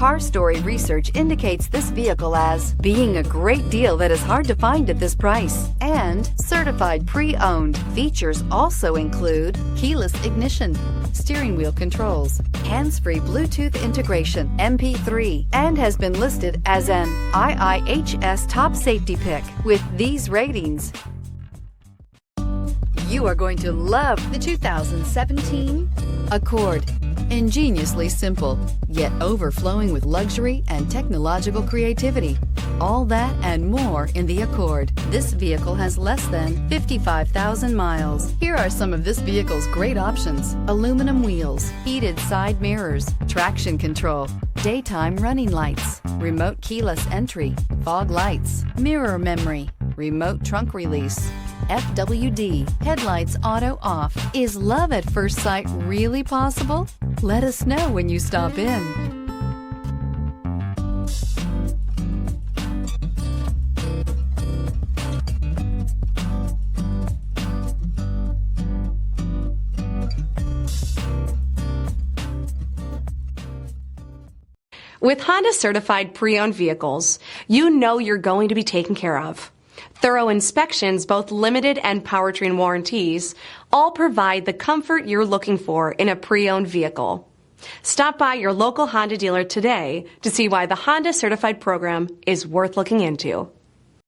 Car Story research indicates this vehicle as being a great deal that is hard to find at this price and certified pre-owned. Features also include keyless ignition, steering wheel controls, hands-free Bluetooth integration, MP3, and has been listed as an IIHS top safety pick with these ratings. You are going to love the 2017 Accord. Ingeniously simple, yet overflowing with luxury and technological creativity. All that and more in the Accord. This vehicle has less than 55,000 miles. Here are some of this vehicle's great options: aluminum wheels, heated side mirrors, traction control, daytime running lights, remote keyless entry, fog lights, mirror memory, remote trunk release, FWD, headlights auto off. Is love at first sight really possible? Let us know when you stop in. With Honda certified pre-owned vehicles, you know you're going to be taken care of. Thorough inspections, both limited and powertrain warranties, all provide the comfort you're looking for in a pre-owned vehicle. Stop by your local Honda dealer today to see why the Honda Certified program is worth looking into.